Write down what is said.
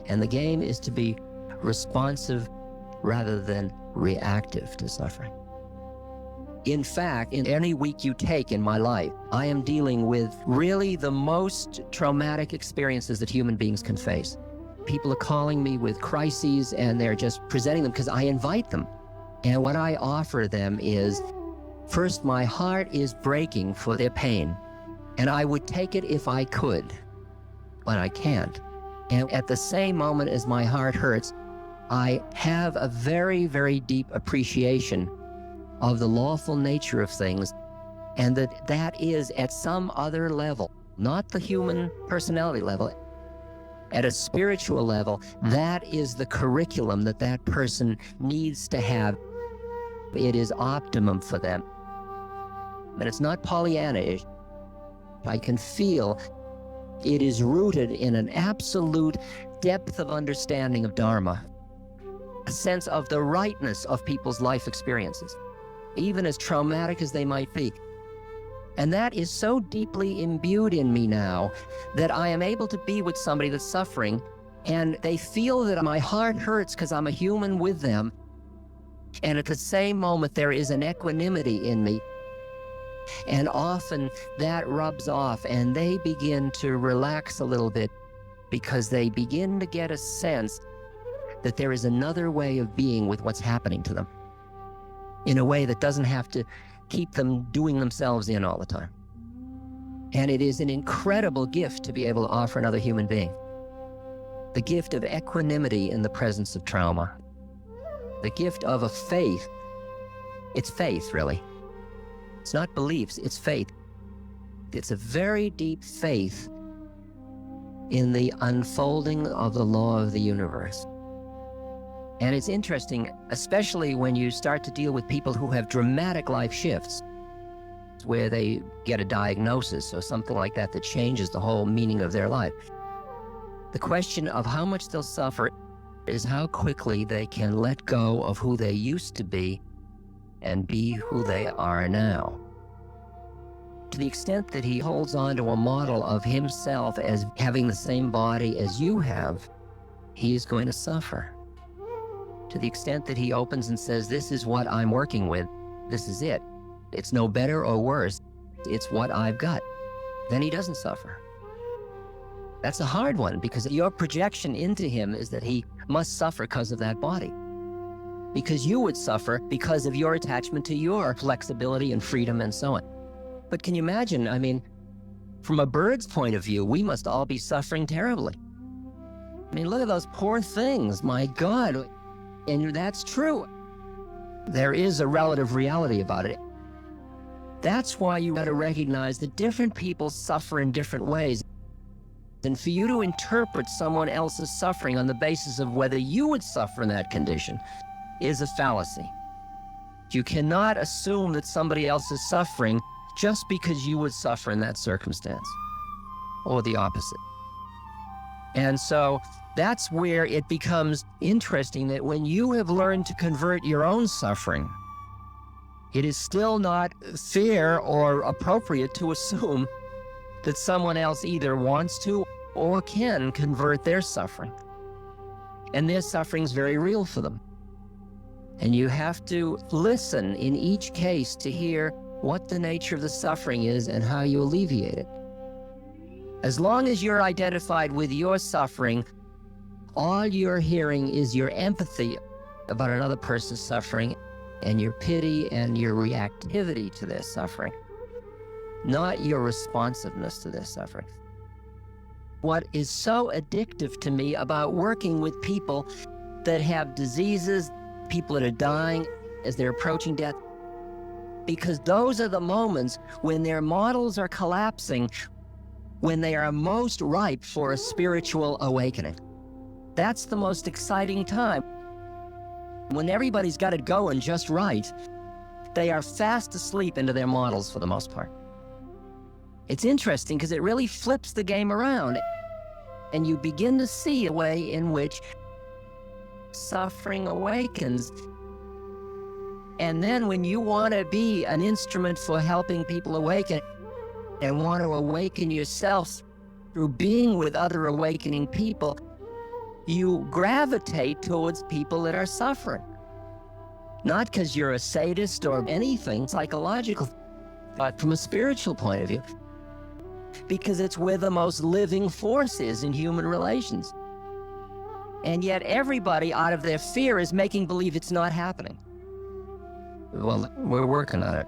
And the game is to be responsive rather than reactive to suffering. In fact, in any week you take in my life, I am dealing with really the most traumatic experiences that human beings can face. People are calling me with crises and they're just presenting them because I invite them. And what I offer them is, first, my heart is breaking for their pain, and I would take it if I could, but I can't. And at the same moment as my heart hurts, I have a very, very deep appreciation of the lawful nature of things, and that is at some other level, not the human personality level, at a spiritual level, that is the curriculum that person needs to have. It is optimum for them. And it's not Pollyanna-ish. I can feel it is rooted in an absolute depth of understanding of Dharma, a sense of the rightness of people's life experiences, even as traumatic as they might be. And that is so deeply imbued in me now that I am able to be with somebody that's suffering, and they feel that my heart hurts because I'm a human with them. And at the same moment, there is an equanimity in me. And often that rubs off and they begin to relax a little bit because they begin to get a sense that there is another way of being with what's happening to them, in a way that doesn't have to keep them doing themselves in all the time. And it is an incredible gift to be able to offer another human being. The gift of equanimity in the presence of trauma. The gift of a faith. It's faith, really. It's not beliefs, it's faith. It's a very deep faith in the unfolding of the law of the universe. And it's interesting, especially when you start to deal with people who have dramatic life shifts, where they get a diagnosis or something like that that changes the whole meaning of their life. The question of how much they'll suffer is how quickly they can let go of who they used to be and be who they are now. To the extent that he holds on to a model of himself as having the same body as you have, he is going to suffer. To the extent that he opens and says, this is what I'm working with, this is it. It's no better or worse, it's what I've got. Then he doesn't suffer. That's a hard one, because your projection into him is that he must suffer because of that body. Because you would suffer because of your attachment to your flexibility and freedom and so on. But can you imagine, I mean, from a bird's point of view, we must all be suffering terribly. I mean, look at those poor things, my God. And that's true. There is a relative reality about it. That's why you got to recognize that different people suffer in different ways. And for you to interpret someone else's suffering on the basis of whether you would suffer in that condition is a fallacy. You cannot assume that somebody else is suffering just because you would suffer in that circumstance, or the opposite. And so that's where it becomes interesting that when you have learned to convert your own suffering, it is still not fair or appropriate to assume that someone else either wants to or can convert their suffering. And their suffering is very real for them. And you have to listen in each case to hear what the nature of the suffering is and how you alleviate it. As long as you're identified with your suffering, all you're hearing is your empathy about another person's suffering and your pity and your reactivity to their suffering, not your responsiveness to their suffering. What is so addictive to me about working with people that have diseases, people that are dying as they're approaching death, because those are the moments when their models are collapsing, when they are most ripe for a spiritual awakening. That's the most exciting time. When everybody's got it going just right, they are fast asleep into their models for the most part. It's interesting because it really flips the game around, and you begin to see a way in which suffering awakens. And then when you want to be an instrument for helping people awaken and want to awaken yourself through being with other awakening people, you gravitate towards people that are suffering. Not because you're a sadist or anything psychological, but from a spiritual point of view. Because it's where the most living force is in human relations. And yet everybody, out of their fear, is making believe it's not happening. Well, we're working on it.